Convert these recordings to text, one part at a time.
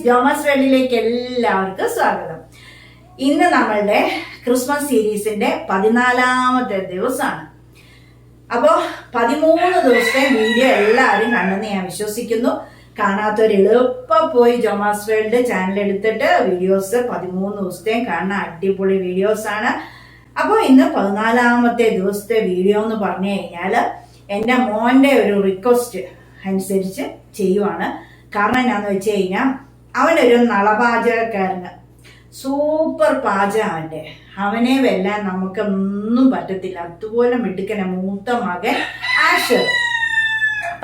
Friends, Jomas വേൾഡിലേക്ക് എല്ലാവർക്കും സ്വാഗതം. ഇന്ന് നമ്മളുടെ ക്രിസ്മസ് സീരീസിന്റെ 14ാമത്തെ ദിവസമാണ്. അപ്പോൾ 13 ദിവസത്തെ വീഡിയോ എല്ലാവരും കണ്ടെന്ന് ഞാൻ വിശ്വസിക്കുന്നു. കാണാത്തവർ എളുപ്പം പോയി ജോമസ് വേൾഡ് ചാനൽ എടുത്തിട്ട് വീഡിയോസ് 13 ദിവസത്തെയും കാണുന്ന അടിപൊളി വീഡിയോസ് ആണ്. അപ്പോൾ ഇന്ന് 14ാമത്തെ ദിവസത്തെ വീഡിയോ എന്ന് പറഞ്ഞു കഴിഞ്ഞാൽ എൻ്റെ മോൻ്റെ ഒരു റിക്വസ്റ്റ് അനുസരിച്ച് ചെയ്യുവാണ്. കാരണം എന്നാന്ന് വെച്ച് കഴിഞ്ഞാൽ അവനൊരു നളപാചകക്കാരന്, സൂപ്പർ പാചകം. അവനെ വെല്ലാൻ നമുക്കൊന്നും പറ്റത്തില്ല. അതുപോലെ മിടുക്കനെ മൂത്ത മകൻ ആഷർ.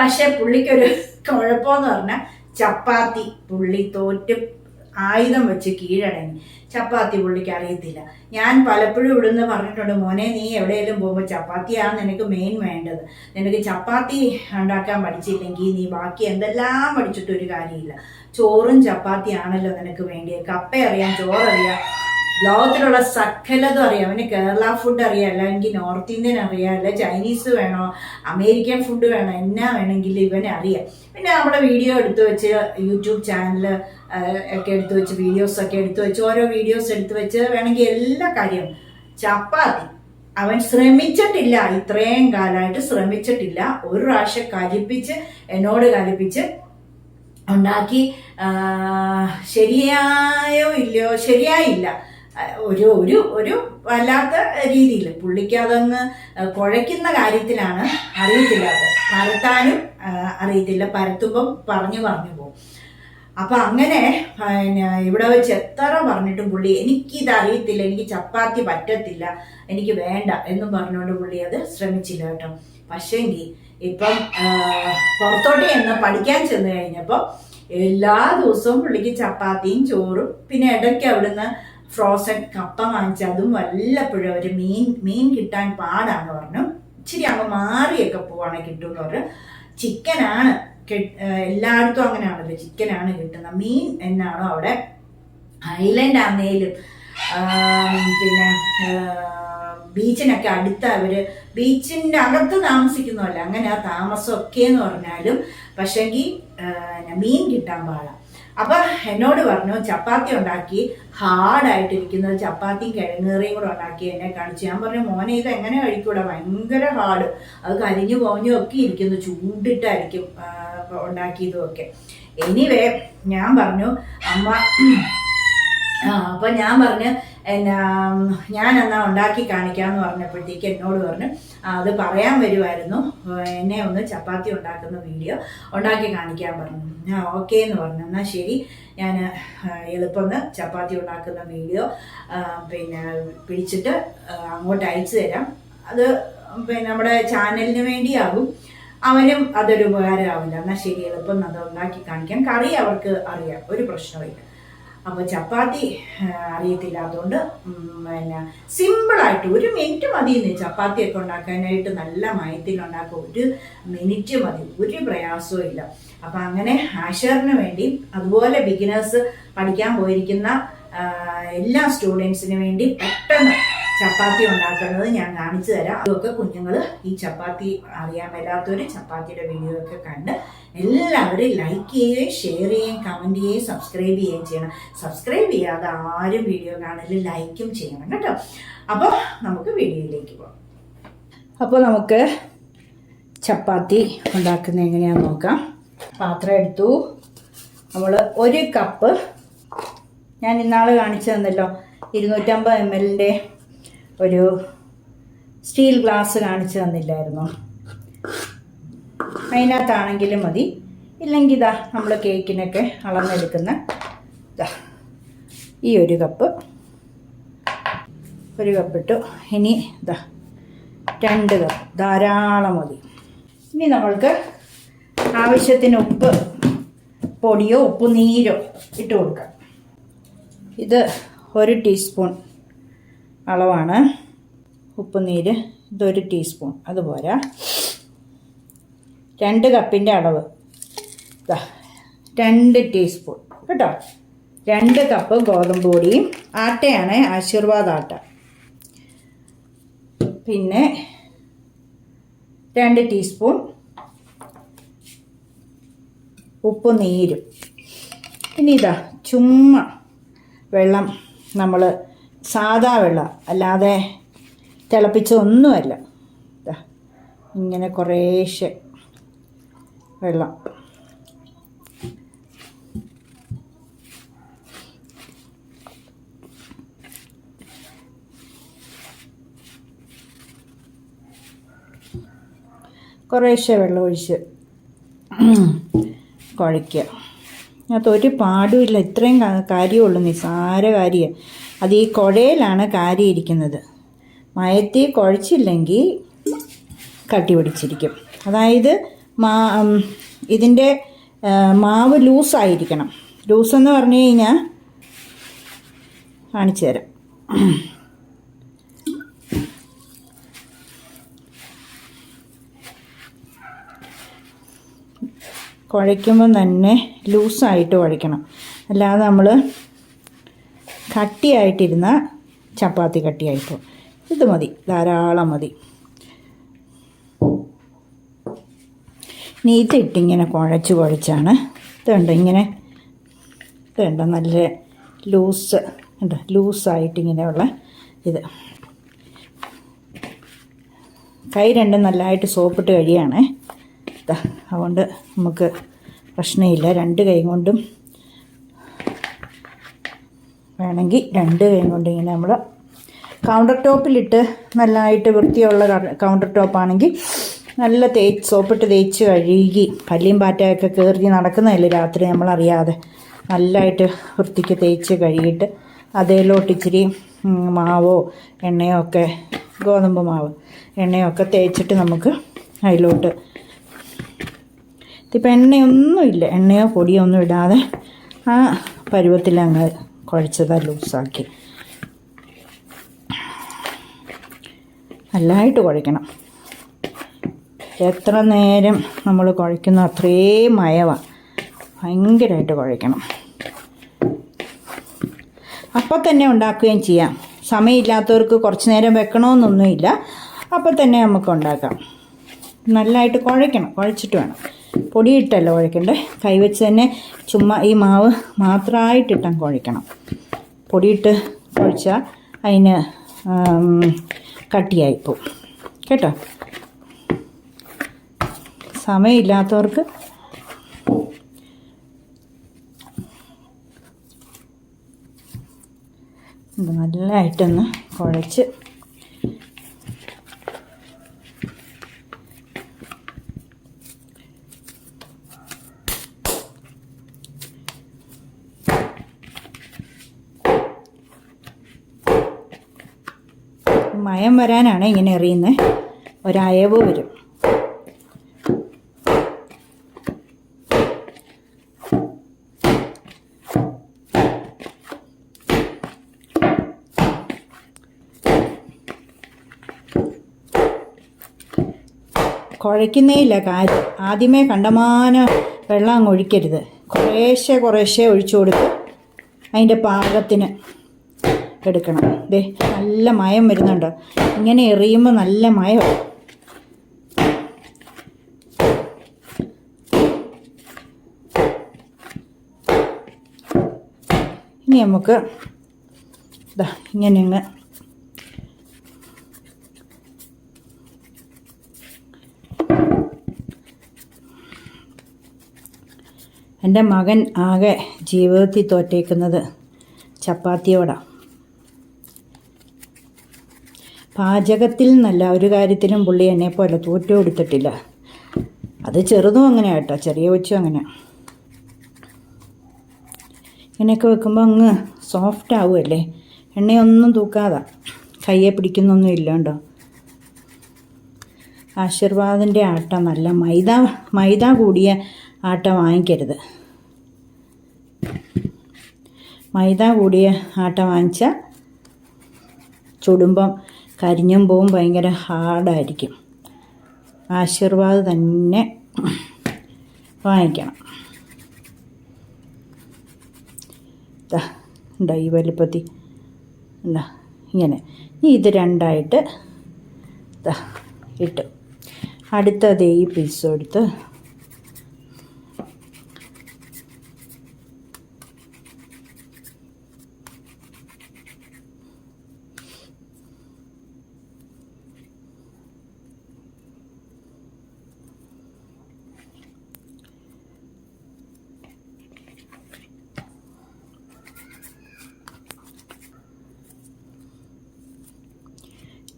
പക്ഷെ പുള്ളിക്കൊരു കുഴപ്പമെന്ന് പറഞ്ഞാൽ ചപ്പാത്തി പുള്ളി തോറ്റ് ആയുധം വെച്ച് കീഴടങ്ങി. ചപ്പാത്തി പുള്ളിക്ക് അറിയത്തില്ല. ഞാൻ പലപ്പോഴും ഇവിടുന്ന് പറഞ്ഞിട്ടുണ്ട്, മോനെ നീ എവിടെയെങ്കിലും പോകുമ്പോൾ ചപ്പാത്തിയാണ് നിനക്ക് മെയിൻ വേണ്ടത്. നിനക്ക് ചപ്പാത്തി ഉണ്ടാക്കാൻ പഠിച്ചില്ലെങ്കിൽ നീ ബാക്കി എന്തെല്ലാം പഠിച്ചിട്ടൊരു കാര്യമില്ല. ചോറും ചപ്പാത്തിയാണല്ലോ നിനക്ക് വേണ്ടിയത്. കപ്പ അറിയാം, ചോററിയാം, ലോകത്തിലുള്ള സകലതും അറിയാം. അവന് കേരള ഫുഡ് അറിയാം, അല്ലെങ്കിൽ നോർത്ത് ഇന്ത്യൻ അറിയാം, അല്ലെ ചൈനീസ് വേണോ, അമേരിക്കൻ ഫുഡ് വേണോ, എന്നാ വേണമെങ്കിലും ഇവനെ അറിയാം. പിന്നെ നമ്മുടെ വീഡിയോ എടുത്തു വെച്ച് യൂട്യൂബ് ചാനൽ ഒക്കെ എടുത്തു വെച്ച് വീഡിയോസൊക്കെ എടുത്തു വെച്ച് ഓരോ വീഡിയോസ് എടുത്തു വെച്ച് വേണമെങ്കിൽ എല്ലാ കാര്യവും. ചപ്പാത്തി അവൻ ശ്രമിച്ചിട്ടില്ല, ഇത്രയും കാലമായിട്ട് ശ്രമിച്ചിട്ടില്ല. ഒരു പ്രാവശ്യം എന്നോട് കലിപ്പിച്ച് ഉണ്ടാക്കി. ശരിയായോ ഇല്ലയോ, ശരിയായില്ല. ഒരു ഒരു ഒരു വല്ലാത്ത രീതിയിൽ പുള്ളിക്ക് അതങ്ങ് കുഴയ്ക്കുന്ന കാര്യത്തിലാണ് അറിയത്തില്ലാത്തത്. പരത്താനും അറിയത്തില്ല, പരത്തുമ്പം പറഞ്ഞു പോകും. അപ്പം അങ്ങനെ ഇവിടെ വെച്ച് എത്ര പറഞ്ഞിട്ടും പുള്ളി എനിക്കിത് അറിയത്തില്ല, എനിക്ക് ചപ്പാത്തി പറ്റത്തില്ല, എനിക്ക് വേണ്ട എന്നും പറഞ്ഞുകൊണ്ട് പുള്ളി അത് ശ്രമിച്ചില്ല കേട്ടോ. പക്ഷേങ്കിൽ ഇപ്പം പുറത്തോട്ട് എന്ന് പഠിക്കാൻ ചെന്ന് കഴിഞ്ഞപ്പോൾ എല്ലാ ദിവസവും പുള്ളിക്ക് ചപ്പാത്തിയും ചോറും, പിന്നെ ഇടയ്ക്ക് അവിടുന്ന് ഫ്രോസൺ കപ്പ വാങ്ങിച്ചതും വല്ലപ്പോഴും അവർ മീൻ കിട്ടാൻ പാടാന്ന് പറഞ്ഞു. ഇച്ചിരി അങ്ങ് മാറിയൊക്കെ പോവാണെങ്കിൽ കിട്ടുമെന്ന് പറഞ്ഞു. ചിക്കനാണ് എല്ലായിടത്തും അങ്ങനെയാണല്ലോ, ചിക്കനാണ് കിട്ടുന്നത്. മീൻ എന്നാണോ അവിടെ ഐലൻഡ് ആണെങ്കിലും പിന്നെ ബീച്ചിനൊക്കെ അടുത്ത് അവര് ബീച്ചിൻ്റെ അകത്ത് താമസിക്കുന്നതല്ല, അങ്ങനെ ആ താമസമൊക്കെ എന്ന് പറഞ്ഞാലും പക്ഷെങ്കിൽ മീൻ കിട്ടാൻ പാടാം. അപ്പൊ എന്നോട് പറഞ്ഞു ചപ്പാത്തി ഉണ്ടാക്കി, ഹാർഡായിട്ടിരിക്കുന്നത് ചപ്പാത്തിയും കിഴങ്ങേറിയും കൂടെ ഉണ്ടാക്കി എന്നെ കാണിച്ചു. ഞാൻ പറഞ്ഞു മോനെ ഇത് എങ്ങനെ കഴിക്കൂടാ, ഭയങ്കര ഹാർഡ്, അത് കരിഞ്ഞു പോഞ്ഞും ഒക്കെ ഇരിക്കുന്നു, ചൂണ്ടിട്ടായിരിക്കും ഉണ്ടാക്കിയതും ഒക്കെ. എനിവേ ഞാൻ പറഞ്ഞു അമ്മ അപ്പൊ ഞാൻ പറഞ്ഞു ഞാൻ എന്നാ ഉണ്ടാക്കി കാണിക്കാന്ന് പറഞ്ഞപ്പോഴത്തേക്ക് എന്നോട് പറഞ്ഞു അത് പറയാൻ വരുമായിരുന്നു, എന്നെ ഒന്ന് ചപ്പാത്തി ഉണ്ടാക്കുന്ന വീഡിയോ ഉണ്ടാക്കി കാണിക്കാൻ പറഞ്ഞു. ഞാൻ ഓക്കെ എന്ന് പറഞ്ഞു. എന്നാൽ ശരി, ഞാൻ എളുപ്പം ചപ്പാത്തി ഉണ്ടാക്കുന്ന വീഡിയോ പിന്നെ പിടിച്ചിട്ട് അങ്ങോട്ട് അയച്ചു തരാം. അത് പിന്നെ നമ്മുടെ ചാനലിന് വേണ്ടിയാകും, അവനും അതൊരു ഉപകാരമാവില്ല. എന്നാൽ ശരി, എളുപ്പം അത് ഉണ്ടാക്കി കാണിക്കാം. കറി അവർക്ക് അറിയാം, ഒരു പ്രശ്നമില്ല. അപ്പോൾ ചപ്പാത്തി അറിയത്തില്ല, അതുകൊണ്ട് പിന്നെ സിമ്പിളായിട്ട് 1 മിനിറ്റ് മതി ചപ്പാത്തിയൊക്കെ ഉണ്ടാക്കാനായിട്ട്. നല്ല മയത്തിലുണ്ടാക്കുക, 1 മിനിറ്റ് മതി, ഒരു പ്രയാസവും ഇല്ല. അപ്പം അങ്ങനെ ആഷറിന് വേണ്ടി, അതുപോലെ ബിഗിനേഴ്സ് പഠിക്കാൻ പോയിരിക്കുന്ന എല്ലാ സ്റ്റുഡൻസിന് വേണ്ടി പെട്ടെന്ന് ചപ്പാത്തി ഉണ്ടാക്കുന്നത് ഞാൻ കാണിച്ചു തരാം. അതൊക്കെ കുഞ്ഞുങ്ങൾ ഈ ചപ്പാത്തി അറിയാൻ മേലാത്തവർ ചപ്പാത്തിയുടെ വീഡിയോ ഒക്കെ കണ്ട് എല്ലാവരും ലൈക്ക് ചെയ്യുകയും ഷെയർ ചെയ്യുകയും കമൻറ്റ് ചെയ്യുകയും സബ്സ്ക്രൈബ് ചെയ്യുകയും ചെയ്യണം. സബ്സ്ക്രൈബ് ചെയ്യാതെ ആരും വീഡിയോ കാണല് ലൈക്കും ചെയ്യണം കേട്ടോ. അപ്പോൾ നമുക്ക് വീഡിയോയിലേക്ക് പോകാം. അപ്പോൾ നമുക്ക് ചപ്പാത്തി ഉണ്ടാക്കുന്നത് എങ്ങനെയാണെന്ന് നോക്കാം. പാത്രം എടുത്തു. നമ്മൾ 1 കപ്പ്, ഞാൻ ഇന്നാൾ കാണിച്ചു തന്നല്ലോ 250 ml ഒരു സ്റ്റീൽ ഗ്ലാസ് കാണിച്ചു തന്നില്ലായിരുന്നോ, അതിനകത്താണെങ്കിലും മതി. ഇല്ലെങ്കിൽ ഇതാ നമ്മൾ കേക്കിനൊക്കെ അളന്നെടുക്കുന്ന ഇതാ ഈ 1 കപ്പ്, 1 കപ്പ് ഇട്ടു. ഇനി ഇതാ 2 കപ്പ് ധാരാളം മതി. ഇനി നമ്മൾക്ക് ആവശ്യത്തിന് ഉപ്പ് പൊടിയോ ഉപ്പ് നീരോ ഇട്ട് കൊടുക്കാം. ഇത് 1 ടീസ്പൂൺ അളവാണ് ഉപ്പ് നീര്, ഇതൊരു ടീസ്പൂൺ. അതുപോലെ 2 കപ്പിൻ്റെ അളവ് 2 ടീസ്പൂൺ കേട്ടോ. 2 കപ്പ് ഗോതമ്പ് പൊടിയും, ആട്ടയാണ്, ആശീർവാദ് ആട്ട. പിന്നെ 2 ടീസ്പൂൺ ഉപ്പ് നീരും. ഇനി ഇതാ ചുമ്മാ വെള്ളം, നമ്മൾ സാദാ വെള്ളം, അല്ലാതെ തിളപ്പിച്ചൊന്നുമല്ല. ഇതാ ഇങ്ങനെ കുറേശ്ശെ വെള്ളം ഒഴിച്ച് കുഴയ്ക്കുക. അതിനകത്തൊരു പാടുമില്ല, ഇത്രയും കാര്യമുള്ളൂ, നിസ്സാര കാര്യം. അത് ഈ കുഴയിലാണ് കാര്യം ഇരിക്കുന്നത്. മയത്തി കുഴച്ചില്ലെങ്കിൽ കട്ടി പിടിച്ചിരിക്കും. അതായത് ഇതിൻ്റെ മാവ് ലൂസായിരിക്കണം. ലൂസെന്ന് പറഞ്ഞു കഴിഞ്ഞാൽ കാണിച്ചു തരാം. കുഴയ്ക്കുമ്പം തന്നെ ലൂസായിട്ട് കുഴയ്ക്കണം. അല്ലാതെ നമ്മൾ കട്ടിയായിട്ടിരുന്ന ചപ്പാത്തി കട്ടിയായിപ്പോൾ. ഇത് മതി, ധാരാളം മതി. നീറ്റിട്ടിങ്ങനെ കുഴച്ചാണ് ഇതുണ്ട്. ഇങ്ങനെ ഇതുണ്ട്, നല്ല ലൂസ് ഉണ്ട്, ലൂസായിട്ടിങ്ങനെയുള്ള ഇത്. കൈ രണ്ടും നല്ലതായിട്ട് സോപ്പിട്ട് കഴിയാണ്. അതുകൊണ്ട് നമുക്ക് പ്രശ്നമില്ല. 2 കൈ കൊണ്ടും വേണമെങ്കിൽ 2 കൈ കൊണ്ട് ഇങ്ങനെ നമ്മൾ കൗണ്ടർ ടോപ്പിലിട്ട് നല്ലതായിട്ട് വൃത്തിയുള്ള കൗണ്ടർ ടോപ്പാണെങ്കിൽ നല്ല സോപ്പിട്ട് തേച്ച് കഴുകി, പല്ലിയും പാറ്റയൊക്കെ കയറി നടക്കുന്നതല്ലേ രാത്രി നമ്മളറിയാതെ, നല്ലതായിട്ട് വൃത്തിക്ക് തേച്ച് കഴുകിയിട്ട് അതേലോട്ട് ഇച്ചിരി മാവോ എണ്ണയോ ഒക്കെ, ഗോതമ്പ് മാവ് എണ്ണയോ ഒക്കെ തേച്ചിട്ട് നമുക്ക് അതിലോട്ട്, ഇതിപ്പോൾ എണ്ണയൊന്നുമില്ല, എണ്ണയോ പൊടിയോ ഒന്നും ഇടാതെ ആ പരുവത്തിൽ അങ്ങ് കുഴച്ചതാണ്, ലൂസാക്കി നല്ലതായിട്ട് കുഴയ്ക്കണം. എത്ര നേരം നമ്മൾ കുഴയ്ക്കുന്ന അത്രയും മയവാണ്, ഭയങ്കരമായിട്ട് കുഴയ്ക്കണം. അപ്പം തന്നെ ഉണ്ടാക്കുകയും ചെയ്യാം. സമയമില്ലാത്തവർക്ക് കുറച്ച് നേരം വെക്കണമെന്നൊന്നുമില്ല, അപ്പം തന്നെ നമുക്ക് ഉണ്ടാക്കാം. നല്ലതായിട്ട് കുഴയ്ക്കണം, കുഴച്ചിട്ട് വേണം. പൊടിയിട്ടല്ല കുഴയ്ക്കണ്ടേ, കൈവച്ച് തന്നെ ചുമ്മാ ഈ മാവ് മാത്രമായിട്ടിട്ടാൽ കുഴയ്ക്കണം. പൊടിയിട്ട് കുഴച്ചാൽ അതിന് കട്ടിയായിപ്പോവും കേട്ടോ. സമയമില്ലാത്തവർക്ക് നല്ലതായിട്ടൊന്ന് കുഴച്ച് മയം വരാനാണ് ഇങ്ങനെ എറിയുന്നത്. ഒരയവ് വരും. കുഴയ്ക്കുന്നേയില്ല കാര്യം. ആദ്യമേ കണ്ടമാനം വെള്ളം അങ്ങ് ഒഴിക്കരുത്. കുറേശ്ശെ ഒഴിച്ചു കൊടുത്ത് അതിൻ്റെ പാകത്തിന് എടുക്കണം. ദേ നല്ല മയം വരുന്നുണ്ട്. ഇങ്ങനെ എറിയുമ്പോൾ നല്ല മയം. ഇനി നമുക്ക് ഇതാ ഇങ്ങനെ അങ്ങ് എൻ്റെ മകൻ ആകെ ജീവിതത്തിൽ തോറ്റേക്കുന്നത് ചപ്പാത്തിയോടാണ്. പാചകത്തിൽ നിന്നല്ല, ഒരു കാര്യത്തിലും പുള്ളി എന്നെപ്പോലെ തോറ്റു കൊടുത്തിട്ടില്ല. അത് ചെറുതും അങ്ങനെ കേട്ടോ, ചെറിയ കൊച്ചും അങ്ങനെ. ഇങ്ങനെയൊക്കെ വെക്കുമ്പോൾ അങ്ങ് സോഫ്റ്റ് ആവുമല്ലേ, എണ്ണയൊന്നും തൂക്കാതെ, കയ്യെ പിടിക്കുന്നൊന്നും ഇല്ലണ്ടോ. ആശീർവാദിൻ്റെ ആട്ട നല്ല മൈദ കൂടിയ ആട്ട വാങ്ങിക്കരുത്. മൈദ കൂടിയ ആട്ട വാങ്ങിച്ചാൽ ചുടുമ്പം കരിഞ്ഞും പോവും, ഭയങ്കര ഹാർഡായിരിക്കും. ആശീർവാദ് തന്നെ വാങ്ങിക്കണം. എന്താ ഈ വലിപ്പത്തി എന്താ ഇങ്ങനെ. ഇത് രണ്ടായിട്ട് ഇട്ട് അടുത്തതേ ഈ പീസ് എടുത്ത്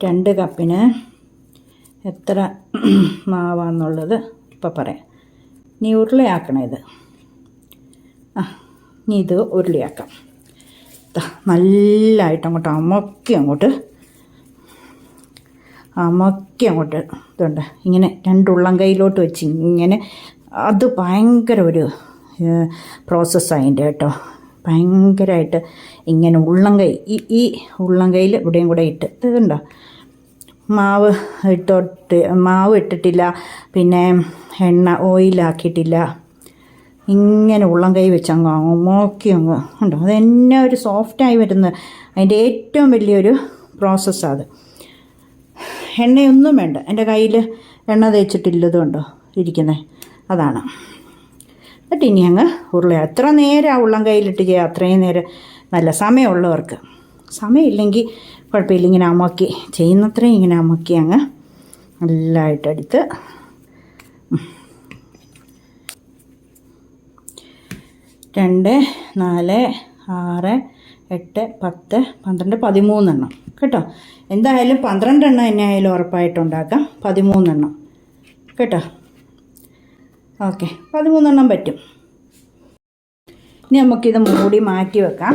2 കപ്പിന് എത്ര മാവാന്നുള്ളത് ഇപ്പോൾ പറയാം. ഇനി ഉരുളയാക്കണം ഇത്. ഇനി ഇത് ഉരുളയാക്കാം. നല്ലതായിട്ട് അങ്ങോട്ട് അമക്കി ഇതുണ്ട് ഇങ്ങനെ 2 ഉള്ളം കൈയിലോട്ട് വെച്ച് ഇങ്ങനെ. അത് ഭയങ്കര ഒരു പ്രോസസ്സായിൻ്റെ കേട്ടോ. ഭയങ്കരമായിട്ട് ഇങ്ങനെ ഉള്ളം കൈ ഈ ഉള്ളം കൈയിൽ ഇവിടെയും കൂടെ ഇട്ട് ഇതുണ്ടോ മാവ് ഇട്ടിട്ടില്ല, പിന്നെ എണ്ണ ഓയിലാക്കിയിട്ടില്ല. ഇങ്ങനെ ഉള്ളം കൈ വെച്ച് അങ്ങ് ഉണ്ടോ. അത് തന്നെ ഒരു സോഫ്റ്റായി വരുന്നത് അതിൻ്റെ ഏറ്റവും വലിയൊരു പ്രോസസ്സാണ് അത്. എണ്ണയൊന്നും വേണ്ട. എൻ്റെ കയ്യിൽ എണ്ണ തേച്ചിട്ടില്ലതുണ്ടോ ഇരിക്കുന്നത്, അതാണ്. എന്നിട്ട് ഇനി അങ്ങ് എത്ര നേരം ആ ഉള്ളം കയ്യിലിട്ട് ചെയ്യുക അത്രയും നേരം നല്ല സമയമുള്ളവർക്ക്. സമയമില്ലെങ്കിൽ കുഴപ്പമില്ല, ഇങ്ങനെ അമക്കി ചെയ്യുന്നത്രയും ഇങ്ങനെ അമക്കി അങ്ങ് നല്ലതായിട്ടെടുത്ത് 2, 4, 6, 8, 10, 12, 13 എണ്ണം കേട്ടോ. എന്തായാലും 12 എണ്ണം തന്നെ ആയാലും ഉറപ്പായിട്ടുണ്ടാക്കാം. 13 എണ്ണം കേട്ടോ. ഓക്കെ, 13 എണ്ണം പറ്റും. ഇനി നമുക്കിത് മൂടി മാറ്റി വെക്കാം,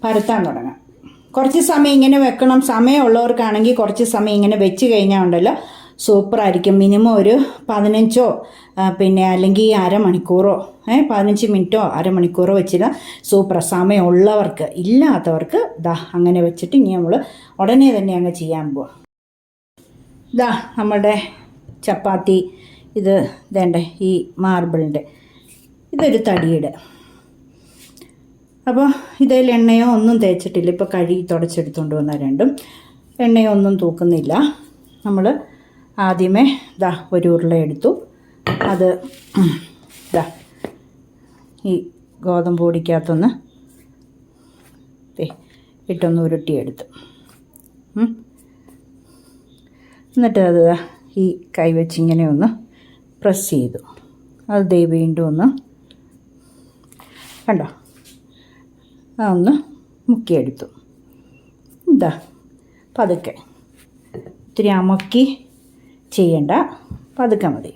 പരത്താൻ തുടങ്ങാം. കുറച്ച് സമയം ഇങ്ങനെ വെക്കണം. സമയമുള്ളവർക്കാണെങ്കിൽ കുറച്ച് സമയം ഇങ്ങനെ വെച്ച് കഴിഞ്ഞാൽ ഉണ്ടല്ലോ സൂപ്പറായിരിക്കും. മിനിമം ഒരു 15 പിന്നെ അല്ലെങ്കിൽ അരമണിക്കൂറോ 15 മിനിറ്റോ അരമണിക്കൂറോ വെച്ചിട്ട് സൂപ്പർ. സമയമുള്ളവർക്ക്, ഇല്ലാത്തവർക്ക് അങ്ങനെ വെച്ചിട്ട് ഇനി നമ്മൾ ഉടനെ തന്നെ അങ്ങ് ചെയ്യാൻ പോവാം. നമ്മുടെ ചപ്പാത്തി ഇത് വേണ്ടേ, ഈ മാർബിളിൻ്റെ ഇതൊരു തടിയുടെ. അപ്പോൾ ഇതിൽ എണ്ണയോ ഒന്നും തേച്ചിട്ടില്ല. ഇപ്പോൾ കഴുകി തുടച്ചെടുത്തുകൊണ്ട് വന്ന രണ്ടും എണ്ണയോ ഒന്നും തൂക്കുന്നില്ല. നമ്മൾ ആദ്യമേ ഒരു ഉരുള എടുത്തു. അത് ഈ ഗോതമ്പ് പൊടിക്കകത്തൊന്ന് ഇട്ടൊന്ന് ഉരുട്ടിയെടുത്തു. എന്നിട്ട് അത് ഈ കൈവച്ച് ഇങ്ങനെ ഒന്ന് പ്രസ് ചെയ്തു. അത് വീണ്ടും ഒന്ന് കണ്ടോ ഒന്ന് മുക്കിയെടുത്തു. പതുക്കെ, ഇത്തിരി അമക്കി ചെയ്യണ്ട, പതുക്കെ മതി.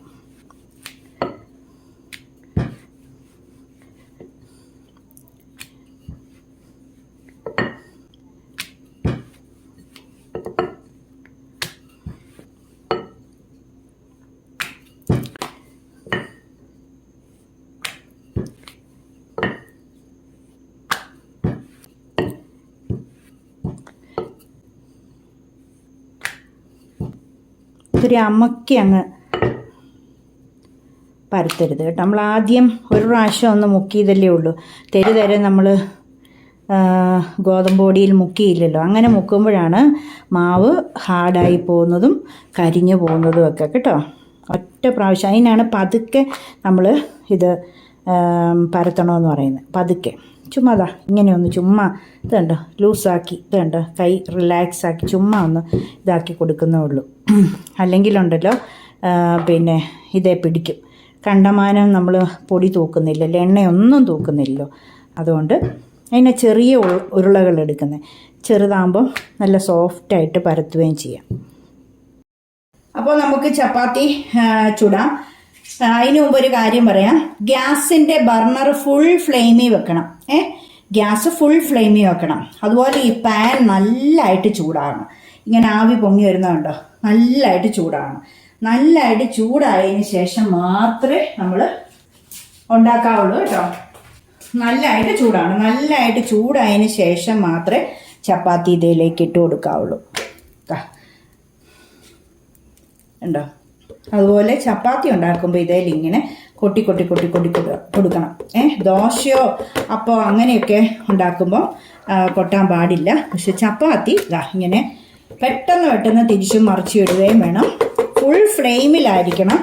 ഒത്തിരി അമക്കി അങ്ങ് പരത്തരുത് കേട്ടോ. നമ്മൾ ആദ്യം ഒരു പ്രാവശ്യം ഒന്ന് മുക്കിയതല്ലേ ഉള്ളൂ. തെരുതരെ നമ്മൾ ഗോതമ്പ് പൊടിയിൽ മുക്കിയില്ലല്ലോ. അങ്ങനെ മുക്കുമ്പോഴാണ് മാവ് ഹാർഡായി പോകുന്നതും കരിഞ്ഞു പോകുന്നതും ഒക്കെ കേട്ടോ. ഒറ്റ പ്രാവശ്യം. അതിനാണ് പതുക്കെ നമ്മൾ ഇത് പരത്തണമെന്ന് പറയുന്നത്. പതുക്കെ ചുമ്മാ ഇങ്ങനെ ഒന്ന് ചുമ്മാ ഇതുണ്ടോ ലൂസാക്കി, ഇതുണ്ടോ കൈ റിലാക്സാക്കി ചുമ്മാ ഒന്ന് ഇതാക്കി കൊടുക്കുന്നേ ഉള്ളൂ. അല്ലെങ്കിലുണ്ടല്ലോ പിന്നെ ഇതേ പിടിക്കും. കണ്ടമാനം നമ്മൾ പൊടി തൂക്കുന്നില്ലല്ലോ, എണ്ണയൊന്നും തൂക്കുന്നില്ലല്ലോ. അതുകൊണ്ട് അതിനെ ചെറിയ ഉരുളകൾ എടുക്കുന്നത്. ചെറുതാകുമ്പം നല്ല സോഫ്റ്റായിട്ട് പരത്തുകയും ചെയ്യാം. അപ്പോൾ നമുക്ക് ചപ്പാത്തി ചുടാം. അതിന് മുമ്പ് ഒരു കാര്യം പറയാം. ഗ്യാസിൻ്റെ ബർണർ ഫുൾ ഫ്ലെയിമിൽ വെക്കണം. ഗ്യാസ് ഫുൾ ഫ്ലെയിമിൽ വെക്കണം. അതുപോലെ ഈ പാൻ നല്ലതായിട്ട് ചൂടാകണം. ഇങ്ങനെ ആവി പൊങ്ങി വരുന്നതുണ്ടോ, നല്ലതായിട്ട് ചൂടാകണം. നല്ലതായിട്ട് ചൂടായതിന് ശേഷം മാത്രമേ നമ്മൾ ഉണ്ടാക്കാവുള്ളൂ കേട്ടോ. നല്ലതായിട്ട് ചൂടാണ്. നല്ലതായിട്ട് ചൂടായതിന് ശേഷം മാത്രമേ ചപ്പാത്തി ഇതിലേക്ക് ഇട്ട് കൊടുക്കാവുള്ളൂ. ഉണ്ടോ? അതുപോലെ ചപ്പാത്തി ഉണ്ടാക്കുമ്പോൾ ഇതിൽ ഇങ്ങനെ കൊട്ടി കൊടുക്കണം. ദോശയോ അപ്പോൾ അങ്ങനെയൊക്കെ ഉണ്ടാക്കുമ്പോൾ കൊട്ടാൻ പാടില്ല. പക്ഷെ ചപ്പാത്തി ഇങ്ങനെ പെട്ടെന്ന് തിരിച്ചും മറിച്ചും ഇടുകയും വേണം. ഫുൾ ഫ്ലെയിമിലായിരിക്കണം.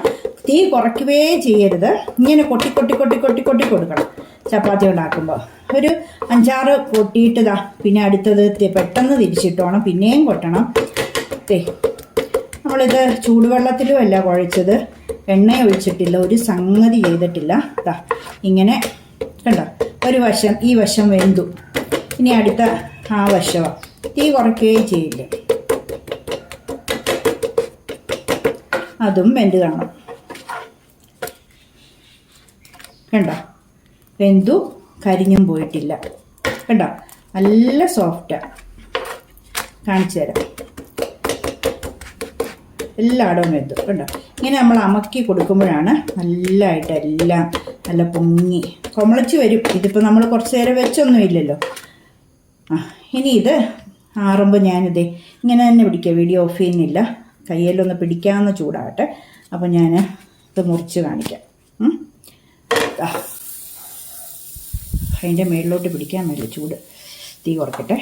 തീ കുറയ്ക്കുകയേ ചെയ്യരുത്. ഇങ്ങനെ കൊട്ടി കൊടുക്കണം ചപ്പാത്തി ഉണ്ടാക്കുമ്പോൾ. ഒരു 5-6 കൊട്ടിയിട്ട് പിന്നെ അടുത്തത് പെട്ടെന്ന് തിരിച്ചിട്ടോണം, പിന്നെയും കൊട്ടണം. നമ്മളിത് ചൂടുവെള്ളത്തിലും അല്ല കുഴച്ചത്, എണ്ണ ഒഴിച്ചിട്ടില്ല, ഒരു സംഗതി ചെയ്തിട്ടില്ല. ഇങ്ങനെ കണ്ടോ, ഒരു വശം ഈ വശം വെന്തു, ഇനി അടുത്ത ആ വശമാണ്. തീ കുറയ്ക്കുകയും ചെയ്യില്ല. അതും വെന്ത് കാണും. കണ്ടോ, വെന്തു, കരിഞ്ഞും പോയിട്ടില്ല. കണ്ടോ, നല്ല സോഫ്റ്റാണ്. കാണിച്ചു തരാം. എല്ലായിടവും വെന്തു. കണ്ടോ, ഇങ്ങനെ നമ്മൾ അമക്കി കൊടുക്കുമ്പോഴാണ് നല്ലതായിട്ട് എല്ലാം നല്ല പൊങ്ങി കൊമളിച്ച് വരും. ഇതിപ്പോൾ നമ്മൾ കുറച്ച് നേരം വെച്ചൊന്നും ഇല്ലല്ലോ. ഇനി ഇത് ആറുമ്പോൾ ഞാനിതേ ഇങ്ങനെ തന്നെ പിടിക്കുക. വീഡിയോ ഓഫ് ചെയ്യുന്നില്ല, കയ്യിലൊന്ന് പിടിക്കാവുന്ന ചൂടാകട്ടെ. അപ്പോൾ ഞാൻ ഇത് മുറിച്ച് കാണിക്കാം. അതിൻ്റെ മേളിലോട്ട് പിടിക്കാൻ വേണ്ടി ചൂട്. തീ കുറക്കട്ടെ.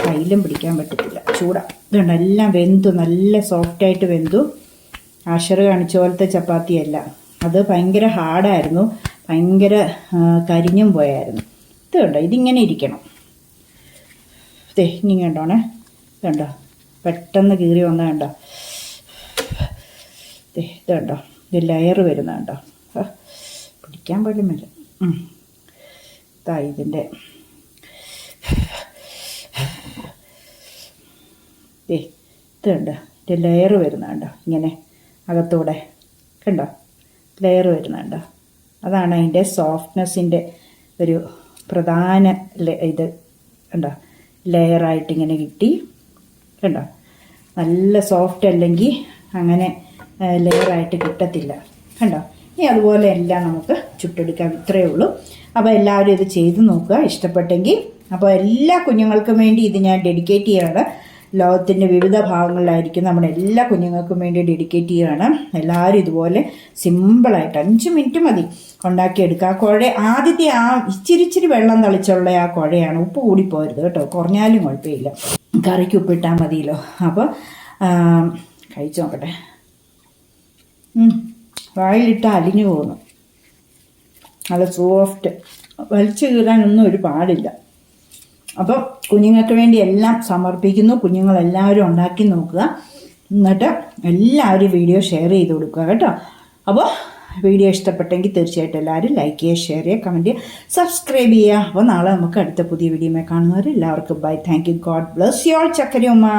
കയ്യിലും പിടിക്കാൻ പറ്റത്തില്ല, ചൂടാണ്. ഇതുണ്ട്, എല്ലാം വെന്തു, നല്ല സോഫ്റ്റായിട്ട് വെന്തു. ആഷർ കാണിച്ച പോലത്തെ ചപ്പാത്തിയല്ല, അത് ഭയങ്കര ഹാർഡായിരുന്നു, ഭയങ്കര കരിഞ്ഞും പോയായിരുന്നു. ഇത് കണ്ടോ, ഇതിങ്ങനെ ഇരിക്കണം. ഇനി കണ്ടോണേ, കണ്ടോ പെട്ടെന്ന് കീറി വന്ന കണ്ടോ. ഇത് കണ്ടോ, ഇത് ലെയർ വരുന്ന കണ്ടോ, പിടിക്കാൻ പോലും വരും. ഇതിൻ്റെ ഇത് കണ്ടോ, ഇതിൻ്റെ ലെയർ വരുന്ന കണ്ടോ, ഇങ്ങനെ അകത്തൂടെ കണ്ടോ ലെയർ വരുന്ന കണ്ടോ. അതാണ് അതിൻ്റെ സോഫ്റ്റ്നെസ്സിൻ്റെ ഒരു പ്രധാന ഇത് കണ്ടോ, ലെയറായിട്ട് ഇങ്ങനെ കിട്ടി. കണ്ടോ, നല്ല സോഫ്റ്റ് അല്ലെങ്കിൽ അങ്ങനെ ലെയറായിട്ട് കിട്ടത്തില്ല. കണ്ടോ, ഇനി അതുപോലെ എല്ലാം നമുക്ക് ചുട്ടെടുക്കാം. ഇത്രയേ ഉള്ളൂ. അപ്പോൾ എല്ലാവരും ഇത് ചെയ്ത് നോക്കുക, ഇഷ്ടപ്പെട്ടെങ്കിൽ. അപ്പോൾ എല്ലാ കുഞ്ഞുങ്ങൾക്കും വേണ്ടി ഇത് ഞാൻ ഡെഡിക്കേറ്റ് ചെയ്യുകയാണ്. ലോകത്തിൻ്റെ വിവിധ ഭാഗങ്ങളിലായിരിക്കും നമ്മുടെ എല്ലാ കുഞ്ഞുങ്ങൾക്കും വേണ്ടി ഡെഡിക്കേറ്റ് ചെയ്യുകയാണ്. എല്ലാവരും ഇതുപോലെ സിമ്പിളായിട്ട് 5 മിനിറ്റ് മതി ഉണ്ടാക്കിയെടുക്കുക. ആ കുഴ ആദ്യത്തെ ആ ഇച്ചിരി വെള്ളം തളിച്ചുള്ള ആ കുഴയാണ്. ഉപ്പ് കൂടിപ്പോരുത് കേട്ടോ, കുറഞ്ഞാലും കുഴപ്പമില്ല. കറിക്ക് ഉപ്പിട്ടാൽ മതിയല്ലോ. അപ്പോൾ കഴിച്ചു നോക്കട്ടെ. വായിലിട്ട് അലിഞ്ഞു പോകുന്നു, നല്ല സോഫ്റ്റ്, വലിച്ചു കീറാനൊന്നും ഒരു പാടില്ല. അപ്പോൾ കുഞ്ഞുങ്ങൾക്ക് വേണ്ടി എല്ലാം സമർപ്പിക്കുന്നു. കുഞ്ഞുങ്ങളെല്ലാവരും ഉണ്ടാക്കി നോക്കുക, എന്നിട്ട് എല്ലാവരും വീഡിയോ ഷെയർ ചെയ്ത് കൊടുക്കുക കേട്ടോ. അപ്പോൾ വീഡിയോ ഇഷ്ടപ്പെട്ടെങ്കിൽ തീർച്ചയായിട്ടും എല്ലാവരും ലൈക്ക് ചെയ്യുക, ഷെയർ ചെയ്യുക, കമൻറ്റ് ചെയ്യുക, സബ്സ്ക്രൈബ് ചെയ്യുക. അപ്പോൾ നാളെ നമുക്ക് അടുത്ത പുതിയ വീഡിയോയിൽ കാണുന്നവർ എല്ലാവർക്കും bye. Thank you. God bless you all. ചക്കരയുമ്മ.